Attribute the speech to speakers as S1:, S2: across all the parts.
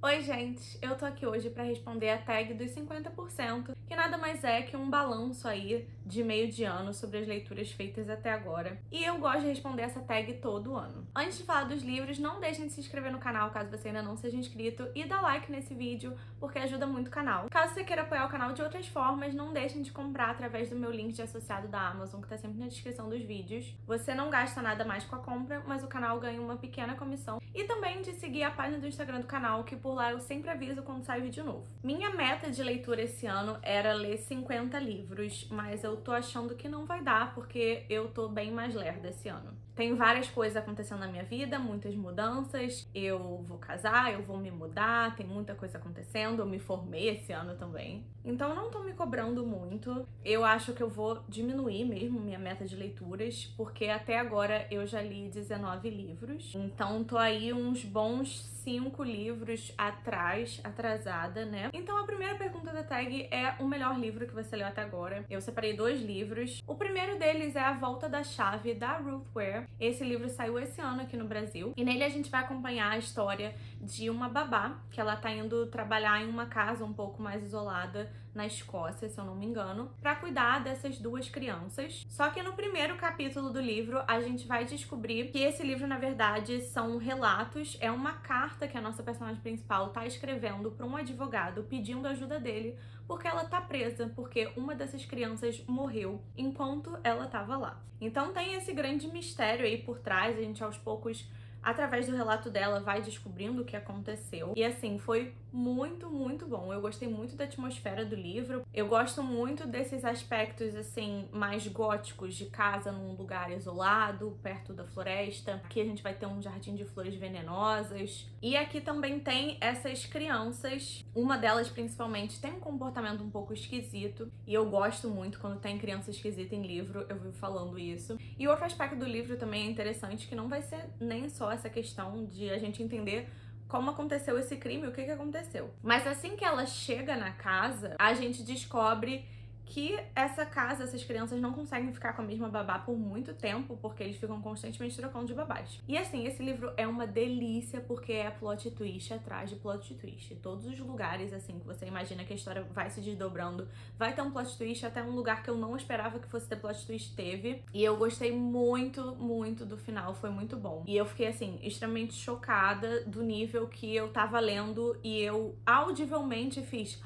S1: Oi, gente! Eu tô aqui hoje pra responder a tag dos 50%, que nada mais é que um balanço aí de meio de ano sobre as leituras feitas até agora. E eu gosto de responder essa tag todo ano. Antes de falar dos livros, não deixem de se inscrever no canal caso você ainda não seja inscrito e dar like nesse vídeo, porque ajuda muito o canal. Caso você queira apoiar o canal de outras formas, não deixem de comprar através do meu link de associado da Amazon, que tá sempre na descrição dos vídeos. Você não gasta nada mais com a compra, mas o canal ganha uma pequena comissão. E também de seguir a página do Instagram do canal, que por lá eu sempre aviso quando sai vídeo novo. Minha meta de leitura esse ano era ler 50 livros, mas eu tô achando que não vai dar, porque eu tô bem mais lerda esse ano. Tem várias coisas acontecendo na minha vida, muitas mudanças. Eu vou casar, eu vou me mudar, tem muita coisa acontecendo. Eu me formei esse ano também. Então eu não tô me cobrando muito. Eu acho que eu vou diminuir mesmo minha meta de leituras, porque até agora eu já li 19 livros. Então tô aí uns bons 5 livros atrasada, né? Então a primeira pergunta da tag é o melhor livro que você leu até agora. Eu separei 2 livros. O primeiro deles é A Volta da Chave, da Ruth Ware. Esse livro saiu esse ano aqui no Brasil. E nele a gente vai acompanhar a história de uma babá, que ela tá indo trabalhar em uma casa um pouco mais isolada na Escócia, se eu não me engano, pra cuidar dessas 2 crianças. Só que no primeiro capítulo do livro, a gente vai descobrir que esse livro, na verdade, são relatos, é uma carta que a nossa personagem principal tá escrevendo pra um advogado pedindo ajuda dele, porque ela tá presa, porque uma dessas crianças morreu enquanto ela tava lá. Então tem esse grande mistério aí por trás, a gente aos poucos, através do relato dela, vai descobrindo o que aconteceu. E assim, foi muito, muito bom. Eu gostei muito da atmosfera do livro. Eu gosto muito desses aspectos, assim, mais góticos de casa num lugar isolado, perto da floresta. Aqui a gente vai ter um jardim de flores venenosas. E aqui também tem essas crianças. Uma delas, principalmente, tem um comportamento um pouco esquisito. E eu gosto muito quando tem criança esquisita em livro. Eu vivo falando isso. E outro aspecto do livro também é interessante, que não vai ser nem só essa questão de a gente entender como aconteceu esse crime, o que aconteceu. Mas assim que ela chega na casa, a gente descobre que essa casa, essas crianças não conseguem ficar com a mesma babá por muito tempo, porque eles ficam constantemente trocando de babás. E assim, esse livro é uma delícia, porque é plot twist atrás de plot twist. Todos os lugares, assim, que você imagina que a história vai se desdobrando, vai ter um plot twist, até um lugar que eu não esperava que fosse ter plot twist, teve. E eu gostei muito, muito do final, foi muito bom. E eu fiquei, assim, extremamente chocada do nível que eu tava lendo e eu audivelmente fiz...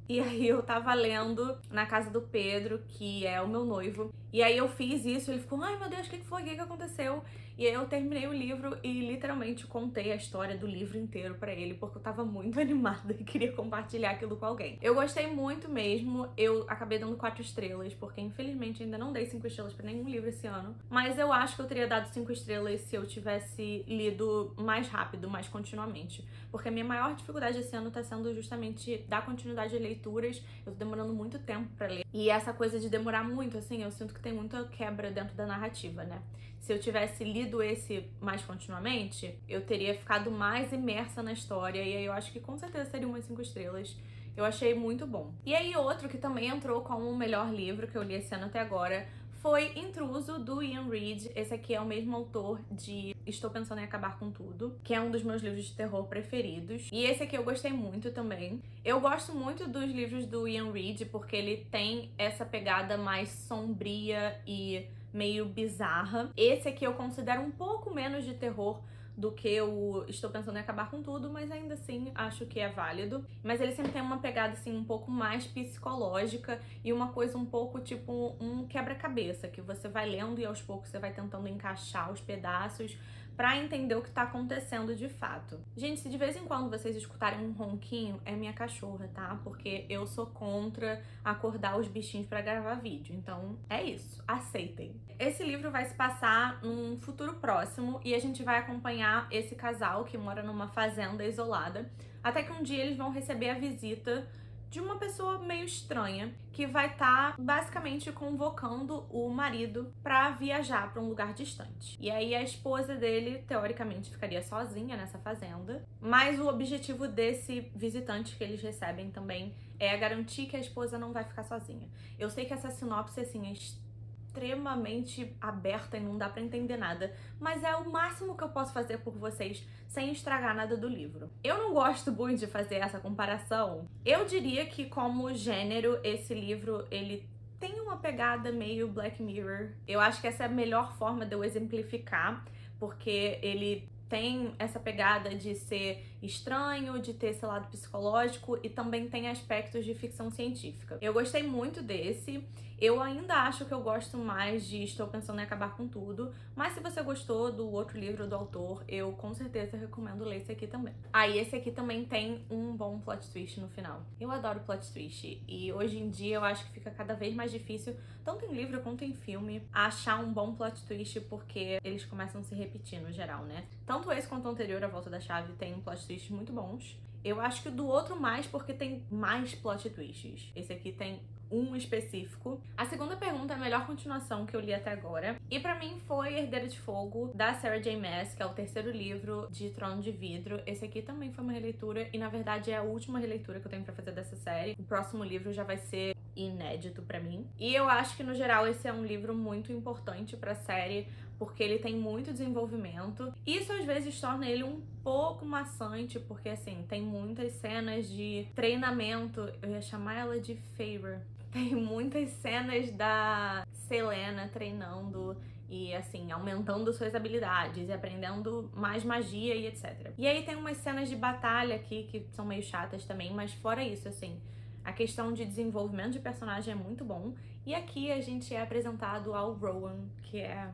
S1: E aí eu tava lendo na casa do Pedro, que é o meu noivo. E aí eu fiz isso, ele ficou, ai meu Deus, o que foi? O que aconteceu? E aí eu terminei o livro e literalmente contei a história do livro inteiro pra ele, porque eu tava muito animada e queria compartilhar aquilo com alguém. Eu gostei muito mesmo, eu acabei dando 4 estrelas, porque infelizmente ainda não dei 5 estrelas pra nenhum livro esse ano. Mas eu acho que eu teria dado 5 estrelas se eu tivesse lido mais rápido, mais continuamente. Porque a minha maior dificuldade esse ano tá sendo justamente dar continuidade a leituras. Eu tô demorando muito tempo pra ler. E essa coisa de demorar muito, assim, eu sinto que tem muita quebra dentro da narrativa, né? Se eu tivesse lido esse mais continuamente, eu teria ficado mais imersa na história. E aí eu acho que com certeza seria umas 5 estrelas. Eu achei muito bom. E aí outro que também entrou como o melhor livro que eu li esse ano até agora foi Intruso, do Ian Reid. Esse aqui é o mesmo autor de Estou Pensando em Acabar com Tudo, que é um dos meus livros de terror preferidos. E esse aqui eu gostei muito também. Eu gosto muito dos livros do Ian Reid porque ele tem essa pegada mais sombria e meio bizarra. Esse aqui eu considero um pouco menos de terror do que o Estou Pensando em Acabar com Tudo, mas ainda assim acho que é válido. Mas ele sempre tem uma pegada assim um pouco mais psicológica e uma coisa um pouco tipo um quebra-cabeça, que você vai lendo e aos poucos você vai tentando encaixar os pedaços pra entender o que tá acontecendo de fato. Gente, se de vez em quando vocês escutarem um ronquinho, é minha cachorra, tá? Porque eu sou contra acordar os bichinhos pra gravar vídeo. Então, é isso. Aceitem. Esse livro vai se passar num futuro próximo e a gente vai acompanhar esse casal que mora numa fazenda isolada, até que um dia eles vão receber a visita de uma pessoa meio estranha que vai estar basicamente convocando o marido pra viajar pra um lugar distante. E aí a esposa dele, teoricamente, ficaria sozinha nessa fazenda, mas o objetivo desse visitante que eles recebem também é garantir que a esposa não vai ficar sozinha. Eu sei que essa sinopse, assim, é extremamente aberta e não dá pra entender nada, mas é o máximo que eu posso fazer por vocês sem estragar nada do livro. Eu não gosto muito de fazer essa comparação. Eu diria que como gênero, esse livro, ele tem uma pegada meio Black Mirror. Eu acho que essa é a melhor forma de eu exemplificar, porque ele tem essa pegada de ser estranho, de ter esse lado psicológico e também tem aspectos de ficção científica. Eu gostei muito desse. Eu ainda acho que eu gosto mais de Estou Pensando em Acabar com Tudo, mas se você gostou do outro livro do autor, eu com certeza recomendo ler esse aqui também. E esse aqui também tem um bom plot twist no final. Eu adoro plot twist e hoje em dia eu acho que fica cada vez mais difícil, tanto em livro quanto em filme, achar um bom plot twist porque eles começam a se repetir no geral, né? Tanto esse quanto o anterior, A Volta da Chave, tem plot twists muito bons. Eu acho que do outro mais porque tem mais plot twists. Esse aqui tem um específico. A segunda pergunta é a melhor continuação que eu li até agora. E pra mim foi Herdeira de Fogo, da Sarah J Maas, que é o terceiro livro de Trono de Vidro. Esse aqui também foi uma releitura e, na verdade, é a última releitura que eu tenho pra fazer dessa série. O próximo livro já vai ser inédito pra mim. E eu acho que, no geral, esse é um livro muito importante pra série, porque ele tem muito desenvolvimento. Isso, às vezes, torna ele um pouco maçante, porque, assim, tem muitas cenas de treinamento. Eu ia chamar ela de Feyre. Tem muitas cenas da Celaena treinando e, assim, aumentando suas habilidades e aprendendo mais magia e etc. E aí tem umas cenas de batalha aqui que são meio chatas também, mas fora isso, assim, a questão de desenvolvimento de personagem é muito bom. E aqui a gente é apresentado ao Rowan, que é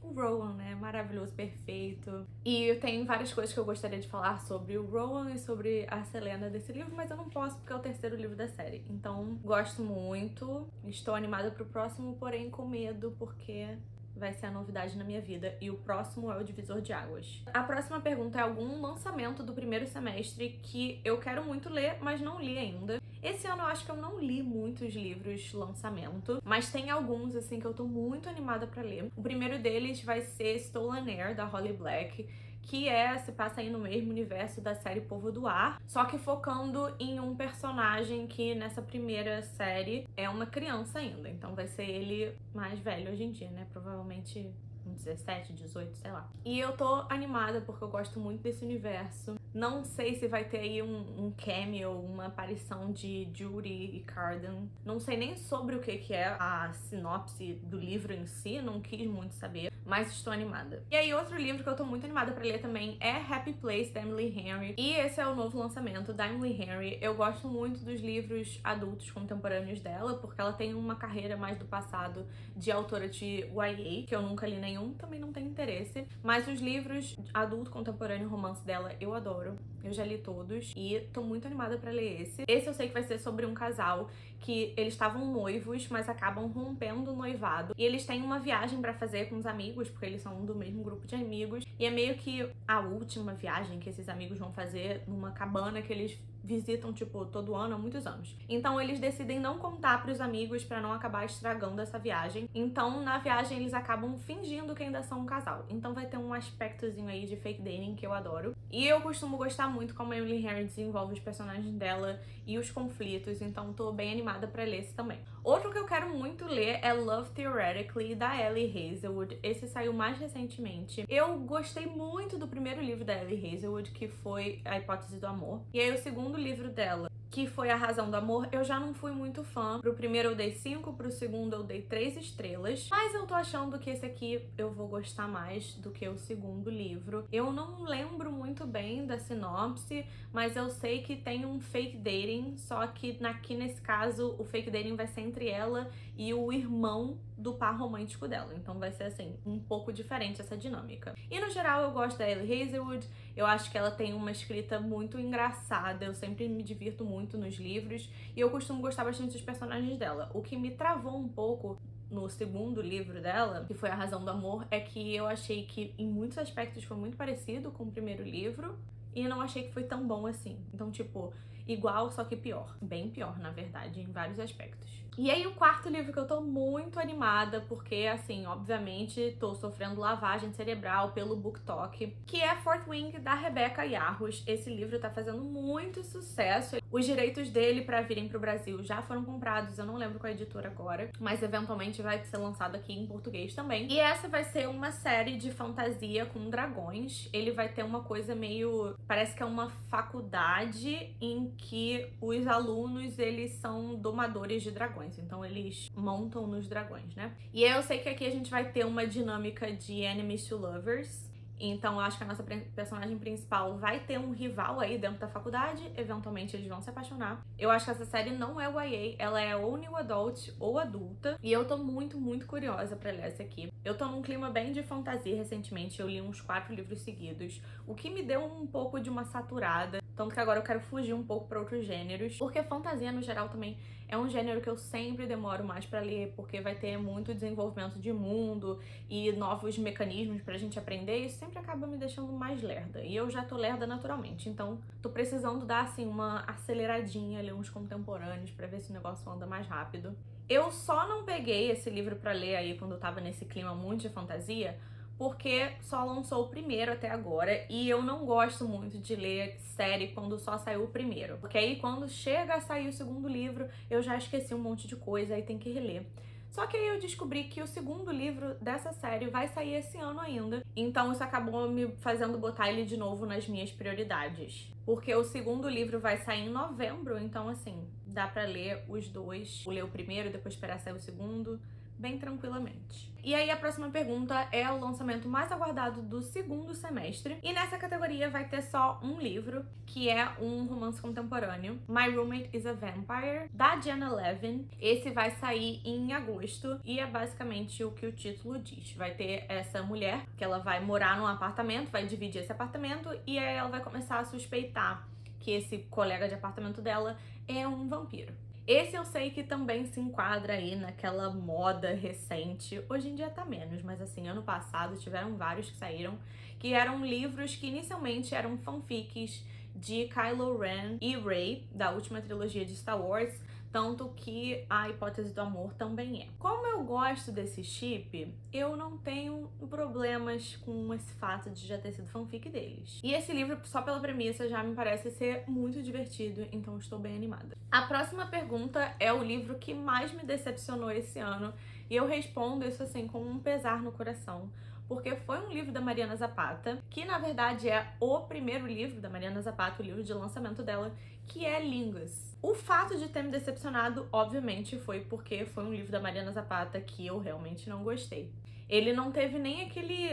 S1: o Rowan, né? Maravilhoso, perfeito. E tem várias coisas que eu gostaria de falar sobre o Rowan e sobre a Celaena desse livro, mas eu não posso porque é o terceiro livro da série. Então, gosto muito. Estou animada pro próximo, porém com medo, porque vai ser a novidade na minha vida. E o próximo é o Divisor de Águas. A próxima pergunta é algum lançamento do primeiro semestre que eu quero muito ler, mas não li ainda. Esse ano eu acho que eu não li muitos livros lançamento, mas tem alguns, assim, que eu tô muito animada pra ler. O primeiro deles vai ser Stolen Air, da Holly Black, que se passa aí no mesmo universo da série Povo do Ar, só que focando em um personagem que nessa primeira série é uma criança ainda, então vai ser ele mais velho hoje em dia, né? Provavelmente 17, 18, sei lá. E eu tô animada porque eu gosto muito desse universo. Não sei se vai ter aí um cameo, uma aparição de Judy e Cardan. Não sei nem sobre o que é a sinopse do livro em si, não quis muito saber, mas estou animada. E aí, outro livro que eu tô muito animada pra ler também é Happy Place, da Emily Henry. E esse é o novo lançamento da Emily Henry. Eu gosto muito dos livros adultos contemporâneos dela, porque ela tem uma carreira mais do passado de autora de YA, que eu nunca li nenhum, também não tenho interesse. Mas os livros adulto contemporâneo romance dela, eu adoro. Eu já li todos e tô muito animada pra ler esse. Esse eu sei que vai ser sobre um casal que eles estavam noivos, mas acabam rompendo o noivado. E eles têm uma viagem pra fazer com os amigos, porque eles são do mesmo grupo de amigos. E é meio que a última viagem que esses amigos vão fazer numa cabana que eles visitam, tipo, todo ano há muitos anos. Então eles decidem não contar pros amigos pra não acabar estragando essa viagem. Então na viagem eles acabam fingindo que ainda são um casal. Então vai ter um aspectozinho aí de fake dating que eu adoro. E eu costumo gostar muito como a Emily Henry desenvolve os personagens dela e os conflitos, então tô bem animada pra ler esse também. Outro que eu quero muito ler é Love Theoretically, da Ellie Hazelwood. Esse saiu mais recentemente. Eu gostei muito do primeiro livro da Ellie Hazelwood, que foi A Hipótese do Amor. E aí o segundo livro dela, que foi A Razão do Amor, eu já não fui muito fã. Pro primeiro eu dei 5, pro segundo eu dei 3 estrelas. Mas eu tô achando que esse aqui eu vou gostar mais do que o segundo livro. Eu não lembro muito bem da sinopse, mas eu sei que tem um fake dating, só que aqui nesse caso o fake dating vai ser entre ela e o irmão do par romântico dela. Então vai ser, assim, um pouco diferente essa dinâmica. E no geral eu gosto da Ellie Hazelwood. Eu acho que ela tem uma escrita muito engraçada. Eu sempre me divirto muito nos livros. E eu costumo gostar bastante dos personagens dela. O que me travou um pouco no segundo livro dela, que foi A Razão do Amor, é que eu achei que em muitos aspectos foi muito parecido com o primeiro livro. E não achei que foi tão bom assim. Então, tipo, igual, só que pior. Bem pior, na verdade, em vários aspectos. E aí o quarto livro que eu tô muito animada, porque, assim, obviamente, tô sofrendo lavagem cerebral pelo BookTok, que é Fourth Wing, da Rebecca Yarros. Esse livro tá fazendo muito sucesso. Os direitos dele pra virem pro Brasil já foram comprados, eu não lembro qual editora agora, mas eventualmente vai ser lançado aqui em português também. E essa vai ser uma série de fantasia com dragões. Ele vai ter uma coisa meio... parece que é uma faculdade em que os alunos, eles são domadores de dragões. Então eles montam nos dragões, né? E eu sei que aqui a gente vai ter uma dinâmica de enemies to lovers. Então eu acho que a nossa personagem principal vai ter um rival aí dentro da faculdade. Eventualmente eles vão se apaixonar. Eu acho que essa série não é YA, ela é ou New Adult ou adulta. E eu tô muito, muito curiosa pra ler essa aqui. Eu tô num clima bem de fantasia recentemente. Eu li uns 4 livros seguidos, o que me deu um pouco de uma saturada. Tanto que agora eu quero fugir um pouco pra outros gêneros. Porque fantasia, no geral, também é um gênero que eu sempre demoro mais pra ler, porque vai ter muito desenvolvimento de mundo e novos mecanismos pra gente aprender. Isso sempre acaba me deixando mais lerda. E eu já tô lerda naturalmente, então tô precisando dar, assim, uma aceleradinha, ler uns contemporâneos pra ver se o negócio anda mais rápido. Eu só não peguei esse livro pra ler aí quando eu tava nesse clima muito de fantasia, porque só lançou o primeiro até agora e eu não gosto muito de ler série quando só saiu o primeiro. Porque aí quando chega a sair o segundo livro, eu já esqueci um monte de coisa e tem que reler. Só que aí eu descobri que o segundo livro dessa série vai sair esse ano ainda. Então isso acabou me fazendo botar ele de novo nas minhas prioridades. Porque o segundo livro vai sair em novembro, então assim, dá pra ler os dois. Ler o primeiro e depois esperar sair o segundo, bem tranquilamente. E aí a próxima pergunta é o lançamento mais aguardado do segundo semestre. E nessa categoria vai ter só um livro, que é um romance contemporâneo, My Roommate is a Vampire, da Jenna Levin. Esse vai sair em agosto e é basicamente o que o título diz. Vai ter essa mulher que ela vai morar num apartamento, vai dividir esse apartamento e aí ela vai começar a suspeitar que esse colega de apartamento dela é um vampiro. Esse eu sei que também se enquadra aí naquela moda recente. Hoje em dia tá menos, mas assim, ano passado tiveram vários que saíram, que eram livros que inicialmente eram fanfics de Kylo Ren e Rey, da última trilogia de Star Wars, tanto que a Hipótese do Amor também é. Como eu gosto desse chip, eu não tenho problemas com esse fato de já ter sido fanfic deles. E esse livro, só pela premissa, já me parece ser muito divertido, então estou bem animada. A próxima pergunta é o livro que mais me decepcionou esse ano, e eu respondo isso assim com um pesar no coração, porque foi um livro da Mariana Zapata, que na verdade é o primeiro livro da Mariana Zapata, o livro de lançamento dela, que é Línguas. O fato de ter me decepcionado, obviamente, foi porque foi um livro da Mariana Zapata que eu realmente não gostei. Ele não teve nem aquele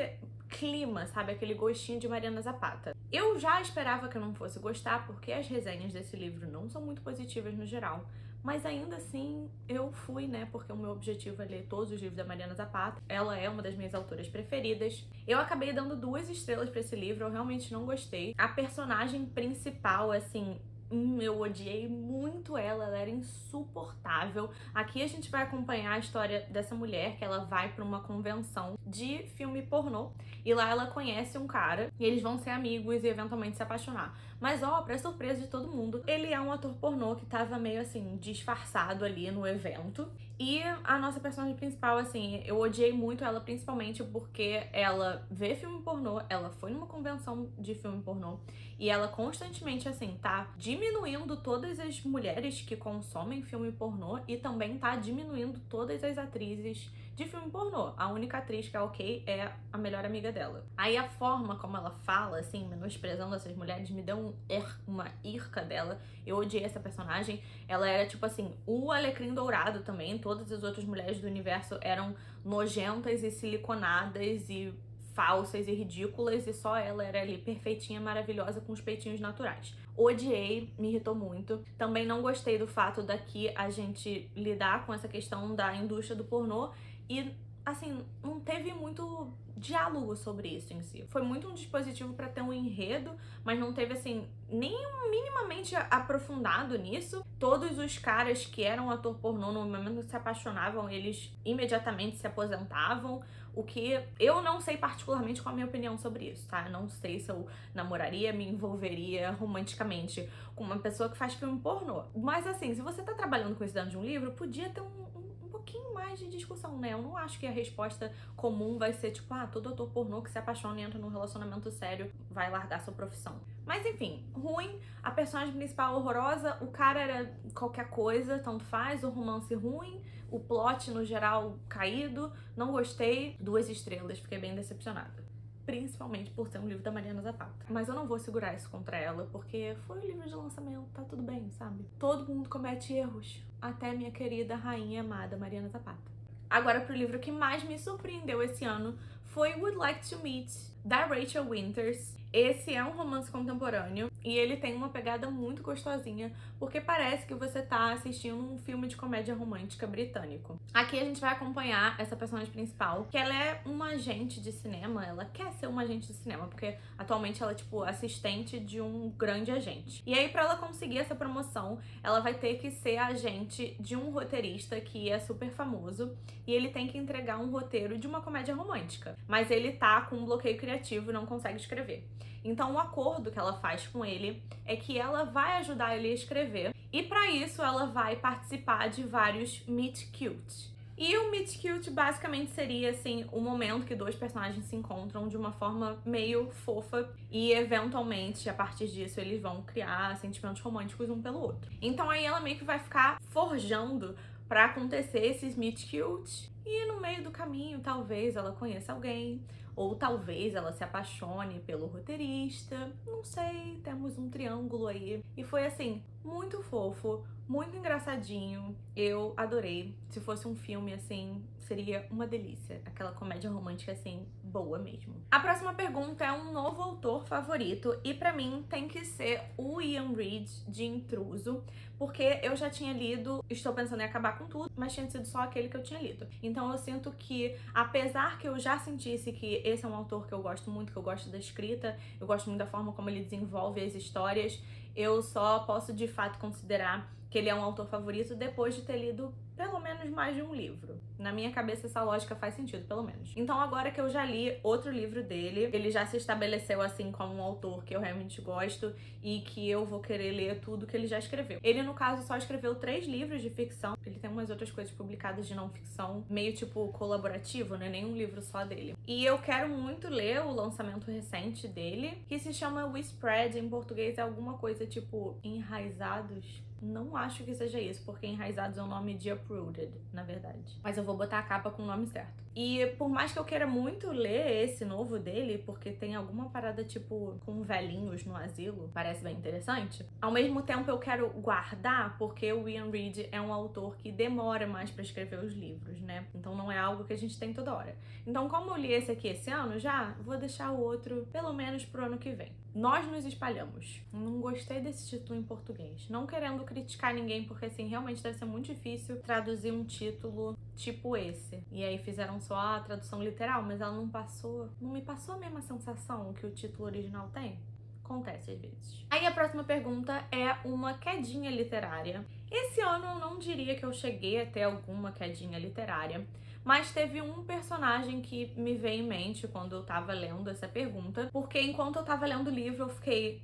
S1: clima, sabe? Aquele gostinho de Mariana Zapata. Eu já esperava que eu não fosse gostar, porque as resenhas desse livro não são muito positivas no geral. Mas ainda assim, eu fui, né? Porque o meu objetivo é ler todos os livros da Mariana Zapata. Ela é uma das minhas autoras preferidas. Eu acabei dando 2 estrelas pra esse livro, eu realmente não gostei. A personagem principal, assim... eu odiei muito ela era insuportável. Aqui a gente vai acompanhar a história dessa mulher, que ela vai pra uma convenção de filme pornô, e lá ela conhece um cara, e eles vão ser amigos e eventualmente se apaixonar. Mas ó, pra surpresa de todo mundo, ele é um ator pornô que tava meio assim, disfarçado ali no evento. E a nossa personagem principal, assim, eu odiei muito ela, principalmente porque ela vê filme pornô, ela foi numa convenção de filme pornô, e ela constantemente, assim, tá diminuindo todas as mulheres que consomem filme pornô e também tá diminuindo todas as atrizes de filme pornô. A única atriz que é ok é a melhor amiga dela. Aí a forma como ela fala, assim, menosprezando essas mulheres, me deu uma irca dela. Eu odiei essa personagem. Ela era, tipo assim, o alecrim dourado também. Todas as outras mulheres do universo eram nojentas e siliconadas e falsas e ridículas, e só ela era ali perfeitinha, maravilhosa, com os peitinhos naturais. Odiei, me irritou muito. Também não gostei do fato daqui a gente lidar com essa questão da indústria do pornô e, assim, não teve muito diálogo sobre isso em si. Foi muito um dispositivo pra ter um enredo, mas não teve, assim, nem minimamente realmente aprofundado nisso. Todos os caras que eram ator pornô, no momento que se apaixonavam, eles imediatamente se aposentavam. O que eu não sei particularmente qual a minha opinião sobre isso, tá? Eu não sei se eu namoraria, me envolveria romanticamente com uma pessoa que faz filme pornô. Mas assim, se você tá trabalhando com isso dentro de um livro, podia ter um pouquinho mais de discussão, né? Eu não acho que a resposta comum vai ser tipo, todo ator pornô que se apaixona e entra num relacionamento sério vai largar sua profissão. Mas enfim, ruim, a personagem principal horrorosa, o cara era qualquer coisa, tanto faz, o romance ruim, o plot no geral caído, não gostei, 2 estrelas, fiquei bem decepcionada. Principalmente por ser um livro da Mariana Zapata. Mas eu não vou segurar isso contra ela, porque foi o livro de lançamento, tá tudo bem, sabe? Todo mundo comete erros, até minha querida rainha amada Mariana Zapata. Agora pro livro que mais me surpreendeu esse ano foi Would Like to Meet, da Rachel Winters. Esse é um romance contemporâneo e ele tem uma pegada muito gostosinha, porque parece que você tá assistindo um filme de comédia romântica britânico. Aqui a gente vai acompanhar essa personagem principal, que ela é uma agente de cinema, ela quer ser uma agente de cinema, porque atualmente ela é tipo assistente de um grande agente. E aí pra ela conseguir essa promoção, ela vai ter que ser agente de um roteirista que é super famoso, e ele tem que entregar um roteiro de uma comédia romântica, mas ele tá com um bloqueio criativo e não consegue escrever. Então o acordo que ela faz com ele é que ela vai ajudar ele a escrever, e para isso ela vai participar de vários meet cute. E o meet cute basicamente seria assim o momento que 2 personagens se encontram de uma forma meio fofa e eventualmente a partir disso eles vão criar sentimentos românticos um pelo outro. Então aí ela meio que vai ficar forjando para acontecer esses meet cute, e no meio do caminho talvez ela conheça alguém, ou talvez ela se apaixone pelo roteirista, não sei, temos um triângulo aí. E foi assim, muito fofo, muito engraçadinho, eu adorei. Se fosse um filme assim, seria uma delícia, aquela comédia romântica assim, boa mesmo. A próxima pergunta é um novo autor favorito, e pra mim tem que ser o Ian Reid de Intruso, porque eu já tinha lido Estou Pensando em Acabar com Tudo, mas tinha sido só aquele que eu tinha lido. Então eu sinto que, apesar que eu já sentisse que esse é um autor que eu gosto muito, que eu gosto da escrita, eu gosto muito da forma como ele desenvolve as histórias, eu só posso de fato considerar que ele é um autor favorito depois de ter lido pelo menos mais de um livro. Na minha cabeça essa lógica faz sentido, pelo menos. Então agora que eu já li outro livro dele, ele já se estabeleceu assim como um autor que eu realmente gosto e que eu vou querer ler tudo que ele já escreveu. Ele, no caso, só escreveu 3 livros de ficção. Ele tem umas outras coisas publicadas de não ficção, meio tipo colaborativo, né? Nenhum livro só dele. E eu quero muito ler o lançamento recente dele, que se chama We Spread, em português é alguma coisa tipo Enraizados. Não acho que seja isso, porque Enraizados é o nome de Uprooted, na verdade. Mas eu vou botar a capa com o nome certo. E por mais que eu queira muito ler esse novo dele, porque tem alguma parada tipo com velhinhos no asilo, parece bem interessante, ao mesmo tempo eu quero guardar, porque o Ian Reid é um autor que demora mais pra escrever os livros, né? Então não é algo que a gente tem toda hora. Então como eu li esse aqui esse ano já, vou deixar o outro pelo menos pro ano que vem. Nós Nos Espalhamos. Não gostei desse título em português. Não querendo criticar ninguém, porque assim, realmente deve ser muito difícil traduzir um título tipo esse. E aí fizeram só a tradução literal, mas ela não me passou a mesma sensação que o título original tem. Acontece às vezes. Aí a próxima pergunta é uma quedinha literária. Esse ano eu não diria que eu cheguei a ter alguma quedinha literária, mas teve um personagem que me veio em mente quando eu tava lendo essa pergunta, porque enquanto eu tava lendo o livro eu fiquei,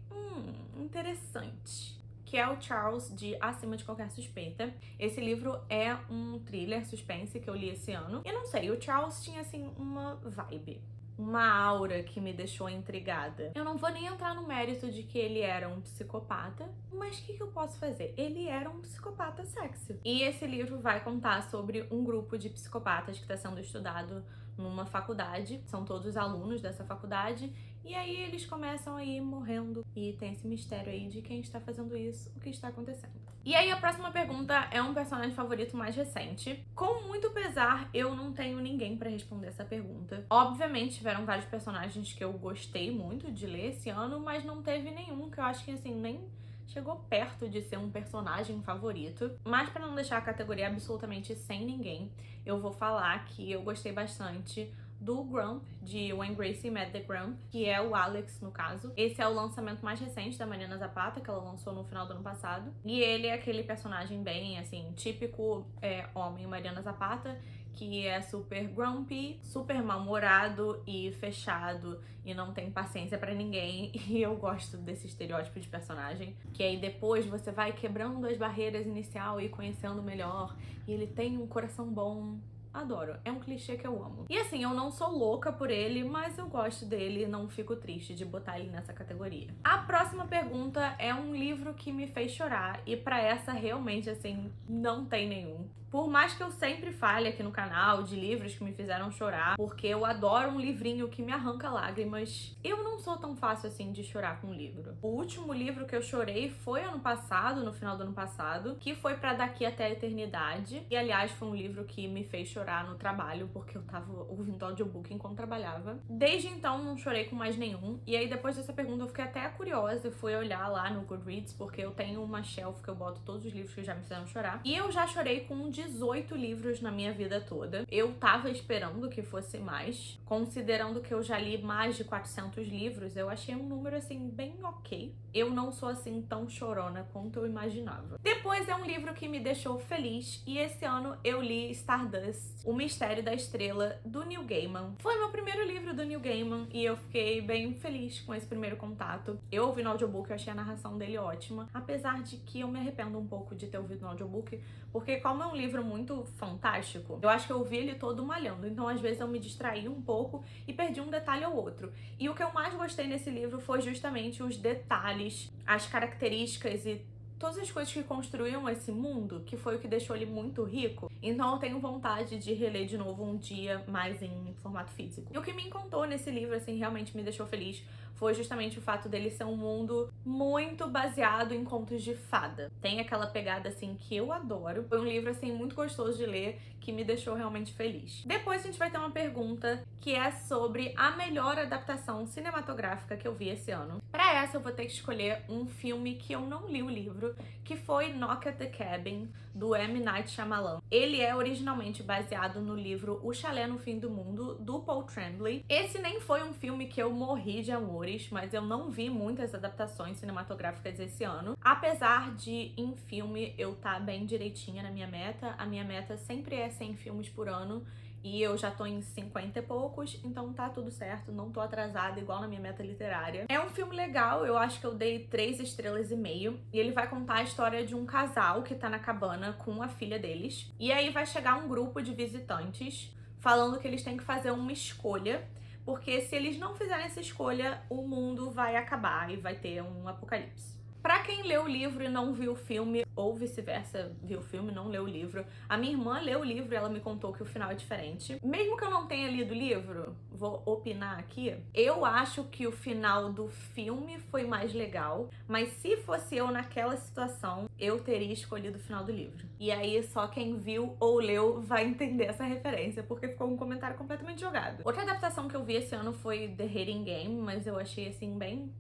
S1: interessante. Que é o Charles, de Acima de Qualquer Suspeita. Esse livro é um thriller suspense que eu li esse ano. E não sei, o Charles tinha assim uma vibe, uma aura que me deixou intrigada. Eu não vou nem entrar no mérito de que ele era um psicopata, mas o que eu posso fazer? Ele era um psicopata sexy. E esse livro vai contar sobre um grupo de psicopatas que está sendo estudado numa faculdade, são todos alunos dessa faculdade, e aí eles começam a ir morrendo, e tem esse mistério aí de quem está fazendo isso, o que está acontecendo. E aí a próxima pergunta é um personagem favorito mais recente. Com muito pesar, eu não tenho ninguém pra responder essa pergunta. Obviamente tiveram vários personagens que eu gostei muito de ler esse ano, mas não teve nenhum que eu acho que assim, nem chegou perto de ser um personagem favorito. Mas pra não deixar a categoria absolutamente sem ninguém, eu vou falar que eu gostei bastante do Grump, de When Gracie Met the Grump, que é o Alex, no caso. Esse é o lançamento mais recente da Mariana Zapata, que ela lançou no final do ano passado. E ele é aquele personagem bem, assim, típico homem Mariana Zapata, que é super grumpy, super mal-humorado e fechado e não tem paciência pra ninguém. E eu gosto desse estereótipo de personagem, que aí depois você vai quebrando as barreiras inicial e conhecendo melhor, e ele tem um coração bom. Adoro, é um clichê que eu amo. E assim, eu não sou louca por ele, mas eu gosto dele e não fico triste de botar ele nessa categoria. A próxima pergunta é um livro que me fez chorar, e pra essa realmente, assim, não tem nenhum. Por mais que eu sempre fale aqui no canal de livros que me fizeram chorar, porque eu adoro um livrinho que me arranca lágrimas, eu não sou tão fácil assim de chorar com um livro. O último livro que eu chorei foi ano passado, no final do ano passado, que foi Pra Daqui Até a Eternidade. E aliás, foi um livro que me fez chorar no trabalho, porque eu tava ouvindo audiobook enquanto trabalhava. Desde então, não chorei com mais nenhum. E aí, depois dessa pergunta, eu fiquei até curiosa e fui olhar lá no Goodreads, porque eu tenho uma shelf que eu boto todos os livros que já me fizeram chorar. E eu já chorei com 18 livros na minha vida toda. Eu tava esperando que fosse mais. Considerando que eu já li mais de 400 livros, eu achei um número, assim, bem ok. Eu não sou, assim, tão chorona quanto eu imaginava. Depois é um livro que me deixou feliz, e esse ano eu li Stardust, O Mistério da Estrela, do Neil Gaiman. Foi meu primeiro livro do Neil Gaiman, e eu fiquei bem feliz com esse primeiro contato. Eu ouvi no audiobook, eu achei a narração dele ótima, apesar de que eu me arrependo um pouco de ter ouvido no audiobook, porque como é um livro muito fantástico, eu acho que eu ouvi ele todo malhando, então às vezes eu me distraí um pouco e perdi um detalhe ou outro. E o que eu mais gostei nesse livro foi justamente os detalhes, as características e todas as coisas que construíam esse mundo, que foi o que deixou ele muito rico. Então eu tenho vontade de reler de novo um dia, mais em formato físico. E o que me encantou nesse livro, assim, realmente me deixou feliz, foi justamente o fato dele ser um mundo muito baseado em contos de fada. Tem aquela pegada, assim, que eu adoro. Foi um livro, assim, muito gostoso de ler, que me deixou realmente feliz. Depois a gente vai ter uma pergunta que é sobre a melhor adaptação cinematográfica que eu vi esse ano. Pra essa eu vou ter que escolher um filme que eu não li o livro, que foi Knock at the Cabin, do M. Night Shyamalan. Ele é originalmente baseado no livro O Chalé no Fim do Mundo, do Paul Tremblay. Esse nem foi um filme que eu morri de amores, mas eu não vi muitas adaptações cinematográficas esse ano. Apesar de, em filme, eu tá bem direitinha na minha meta. A minha meta sempre é 100 filmes por ano, e eu já tô em 50 e poucos, então tá tudo certo, não tô atrasada igual na minha meta literária. É um filme legal, eu acho que eu dei 3 estrelas e meio, e ele vai contar a história de um casal que tá na cabana com a filha deles, e aí vai chegar um grupo de visitantes falando que eles têm que fazer uma escolha, porque se eles não fizerem essa escolha, o mundo vai acabar e vai ter um apocalipse. Pra quem leu o livro e não viu o filme, ou vice-versa, viu o filme e não leu o livro, a minha irmã leu o livro e ela me contou que o final é diferente. Mesmo que eu não tenha lido o livro, vou opinar aqui, eu acho que o final do filme foi mais legal, mas se fosse eu naquela situação, eu teria escolhido o final do livro. E aí só quem viu ou leu vai entender essa referência, porque ficou um comentário completamente jogado. Outra adaptação que eu vi esse ano foi The Hating Game, mas eu achei assim bem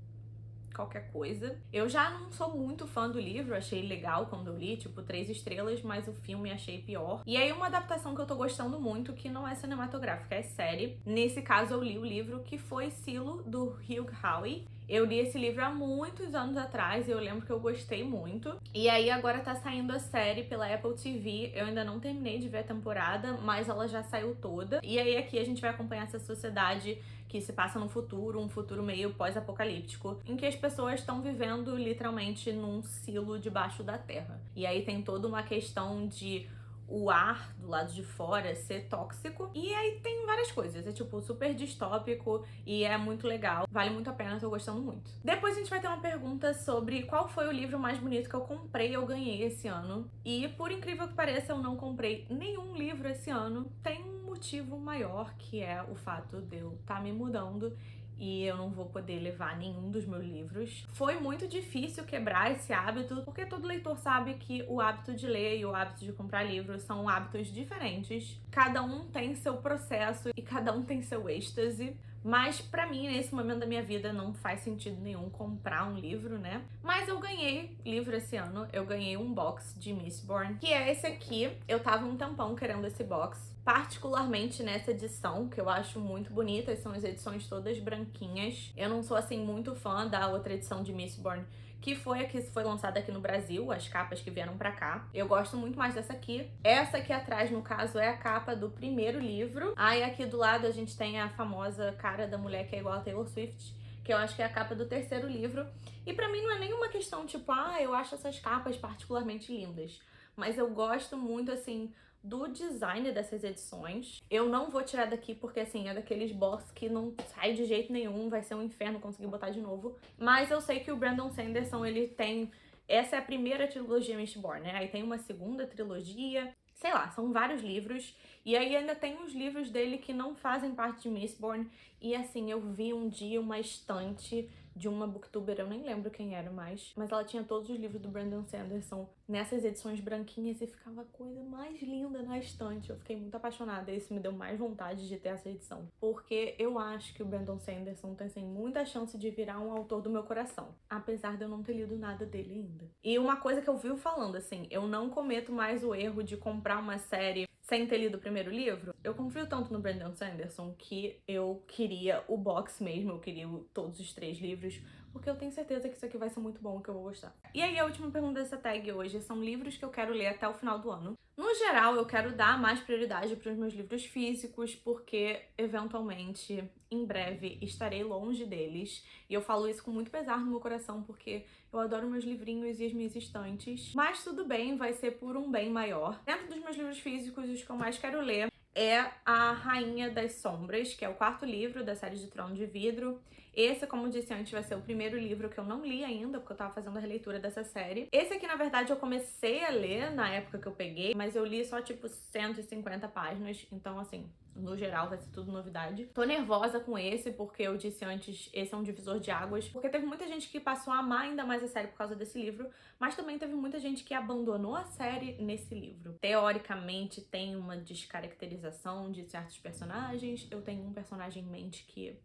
S1: qualquer coisa. Eu já não sou muito fã do livro, achei legal quando eu li, tipo 3 estrelas, mas o filme achei pior. E aí uma adaptação que eu tô gostando muito, que não é cinematográfica, é série. Nesse caso eu li o livro, que foi Silo, do Hugh Howey. Eu li esse livro há muitos anos atrás e eu lembro que eu gostei muito. E aí agora tá saindo a série pela Apple TV. Eu ainda não terminei de ver a temporada, mas ela já saiu toda. E aí aqui a gente vai acompanhar essa sociedade que se passa no futuro, um futuro meio pós-apocalíptico, em que as pessoas estão vivendo literalmente num silo debaixo da terra. E aí tem toda uma questão de o ar do lado de fora ser tóxico. E aí tem várias coisas. É tipo super distópico e é muito legal. Vale muito a pena, tô gostando muito. Depois a gente vai ter uma pergunta sobre qual foi o livro mais bonito que eu comprei ou ganhei esse ano. E por incrível que pareça, eu não comprei nenhum livro esse ano. Tem um motivo maior, que é o fato de eu estar me mudando e eu não vou poder levar nenhum dos meus livros. Foi muito difícil quebrar esse hábito, porque todo leitor sabe que o hábito de ler e o hábito de comprar livros são hábitos diferentes. Cada um tem seu processo e cada um tem seu êxtase. Mas pra mim, nesse momento da minha vida, não faz sentido nenhum comprar um livro, né? Mas eu ganhei livro esse ano, eu ganhei um box de Mistborn, que é esse aqui. Eu tava um tempão querendo esse box, particularmente nessa edição, que eu acho muito bonita, são as edições todas branquinhas. Eu não sou, assim, muito fã da outra edição de Mistborn, que foi a que foi lançada aqui no Brasil, as capas que vieram pra cá. Eu gosto muito mais dessa aqui. Essa aqui atrás, no caso, é a capa do primeiro livro. Aí aqui do lado a gente tem a famosa cara da mulher que é igual a Taylor Swift, que eu acho que é a capa do terceiro livro. E pra mim não é nenhuma questão tipo, eu acho essas capas particularmente lindas. Mas eu gosto muito, assim, do design dessas edições. Eu não vou tirar daqui porque, assim, é daqueles box que não sai de jeito nenhum, vai ser um inferno conseguir botar de novo. Mas eu sei que o Brandon Sanderson, ele tem... Essa é a primeira trilogia Mistborn, né? Aí tem uma segunda trilogia, sei lá, são vários livros. E aí ainda tem os livros dele que não fazem parte de Mistborn. E assim, eu vi um dia uma estante de uma booktuber, eu nem lembro quem era mais, mas ela tinha todos os livros do Brandon Sanderson nessas edições branquinhas e ficava a coisa mais linda na estante. Eu fiquei muito apaixonada e isso me deu mais vontade de ter essa edição, porque eu acho que o Brandon Sanderson tem, assim, muita chance de virar um autor do meu coração, apesar de eu não ter lido nada dele ainda. E uma coisa que eu vivo falando, assim, eu não cometo mais o erro de comprar uma série sem ter lido o primeiro livro. Eu confio tanto no Brandon Sanderson que eu queria o box mesmo, eu queria todos os 3 livros, porque eu tenho certeza que isso aqui vai ser muito bom, que eu vou gostar. E aí a última pergunta dessa tag hoje são livros que eu quero ler até o final do ano. No geral, eu quero dar mais prioridade para os meus livros físicos, porque, eventualmente, em breve, estarei longe deles. E eu falo isso com muito pesar no meu coração, porque eu adoro meus livrinhos e as minhas estantes. Mas tudo bem, vai ser por um bem maior. Dentro dos meus livros físicos, os que eu mais quero ler é A Rainha das Sombras, que é o 4º livro da série de Trono de Vidro. Esse, como eu disse antes, vai ser o primeiro livro que eu não li ainda, porque eu tava fazendo a releitura dessa série. Esse aqui, na verdade, eu comecei a ler na época que eu peguei, mas eu li só, tipo, 150 páginas. Então, assim, no geral, vai ser tudo novidade. Tô nervosa com esse, porque eu disse antes, esse é um divisor de águas. Porque teve muita gente que passou a amar ainda mais a série por causa desse livro, mas também teve muita gente que abandonou a série nesse livro. Teoricamente, tem uma descaracterização de certos personagens. Eu tenho um personagem em mente que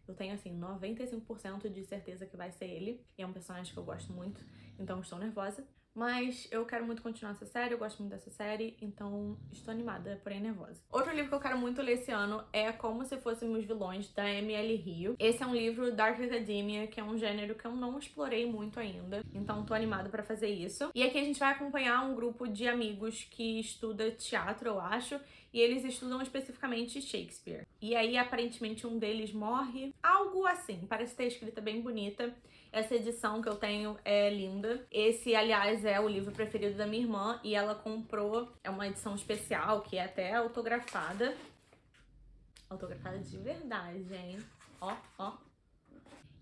S1: eu tenho, assim, 95% de certeza que vai ser ele. E é um personagem que eu gosto muito, então estou nervosa. Mas eu quero muito continuar essa série, eu gosto muito dessa série, então estou animada, porém nervosa. Outro livro que eu quero muito ler esse ano é Como Se Fôssemos Vilões, da M.L. Rio. Esse é um livro Dark Academia, que é um gênero que eu não explorei muito ainda, então tô animada pra fazer isso. E aqui a gente vai acompanhar um grupo de amigos que estuda teatro, eu acho, e eles estudam especificamente Shakespeare. E aí, aparentemente, um deles morre. Algo assim, parece ter escrita bem bonita. Essa edição que eu tenho é linda. Esse, aliás, é o livro preferido da minha irmã e ela comprou. É uma edição especial que é até autografada. Autografada de verdade, hein? Ó, ó.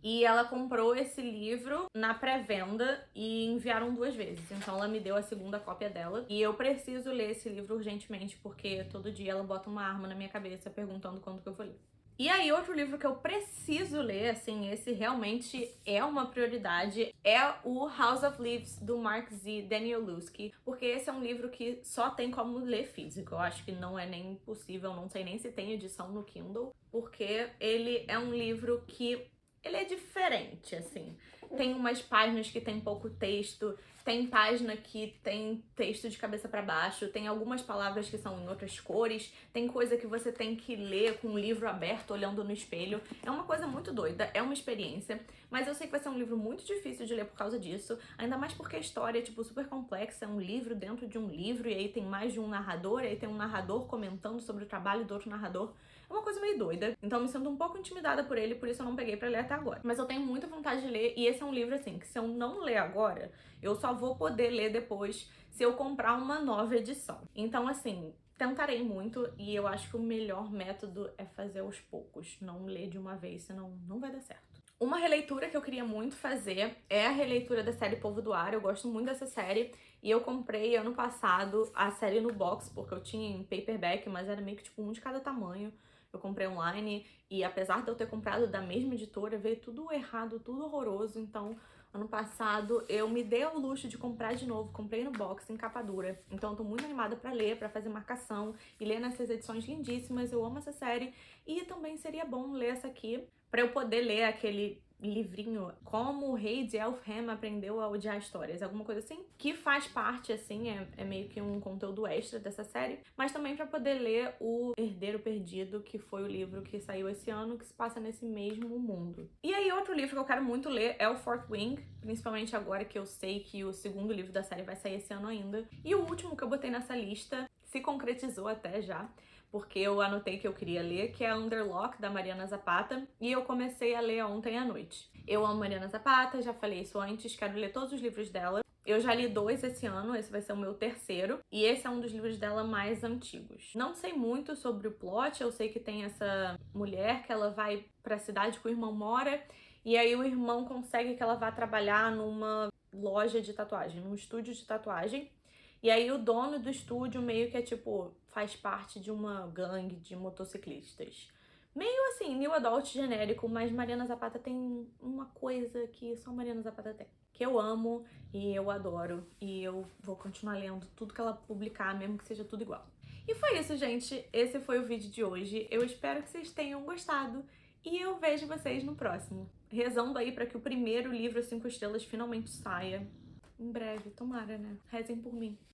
S1: E ela comprou esse livro na pré-venda e enviaram 2 vezes. Então ela me deu a segunda cópia dela. E eu preciso ler esse livro urgentemente, porque todo dia ela bota uma arma na minha cabeça perguntando quando que eu vou ler. E aí, outro livro que eu preciso ler, assim, esse realmente é uma prioridade, é o House of Leaves, do Mark Z. Danielewski, porque esse é um livro que só tem como ler físico. Eu acho que não é nem possível, não sei nem se tem edição no Kindle, porque ele é um livro que ele é diferente, assim. Tem umas páginas que tem pouco texto, tem página que tem texto de cabeça pra baixo, tem algumas palavras que são em outras cores, tem coisa que você tem que ler com o livro aberto, olhando no espelho. É uma coisa muito doida, é uma experiência, mas eu sei que vai ser um livro muito difícil de ler por causa disso, ainda mais porque a história é, tipo, super complexa, é um livro dentro de um livro, e aí tem mais de um narrador, e aí tem um narrador comentando sobre o trabalho do outro narrador. É uma coisa meio doida, então eu me sinto um pouco intimidada por ele, por isso eu não peguei pra ler até agora. Mas eu tenho muita vontade de ler, e esse é um livro, assim, que se eu não ler agora, eu só vou poder ler depois se eu comprar uma nova edição. Então, assim, tentarei muito, e eu acho que o melhor método é fazer aos poucos, não ler de uma vez, senão não vai dar certo. Uma releitura que eu queria muito fazer é a releitura da série Povo do Ar. Eu gosto muito dessa série e eu comprei ano passado a série no box, porque eu tinha em paperback, mas era meio que tipo um de cada tamanho. Eu comprei online e apesar de eu ter comprado da mesma editora, veio tudo errado, tudo horroroso, então Ano passado eu me dei ao luxo de comprar de novo, comprei no box, em capa dura. Então eu tô muito animada pra ler, pra fazer marcação e ler nessas edições lindíssimas. Eu amo essa série e também seria bom ler essa aqui pra eu poder ler aquele livrinho Como o Rei de Elfham Aprendeu a Odiar Histórias, alguma coisa assim, que faz parte, assim, é meio que um conteúdo extra dessa série, mas também pra poder ler O Herdeiro Perdido, que foi o livro que saiu esse ano, que se passa nesse mesmo mundo. E aí, outro livro que eu quero muito ler é o Fourth Wing, principalmente agora que eu sei que o segundo livro da série vai sair esse ano ainda. E o último que eu botei nessa lista se concretizou até já, porque eu anotei que eu queria ler, que é Underlock, da Mariana Zapata, e eu comecei a ler ontem à noite. Eu amo Mariana Zapata, já falei isso antes, quero ler todos os livros dela. Eu já li 2 esse ano, esse vai ser o meu 3º, e esse é um dos livros dela mais antigos. Não sei muito sobre o plot, eu sei que tem essa mulher que ela vai pra cidade que o irmão mora, e aí o irmão consegue que ela vá trabalhar numa loja de tatuagem, num estúdio de tatuagem. E aí o dono do estúdio meio que é tipo, faz parte de uma gangue de motociclistas. Meio assim, new adult genérico, mas Mariana Zapata tem uma coisa que só Mariana Zapata tem. Que eu amo e eu adoro. E eu vou continuar lendo tudo que ela publicar, mesmo que seja tudo igual. E foi isso, gente. Esse foi o vídeo de hoje. Eu espero que vocês tenham gostado. E eu vejo vocês no próximo. Rezando aí pra que o primeiro livro 5 estrelas finalmente saia. Em breve, tomara, né? Rezem por mim.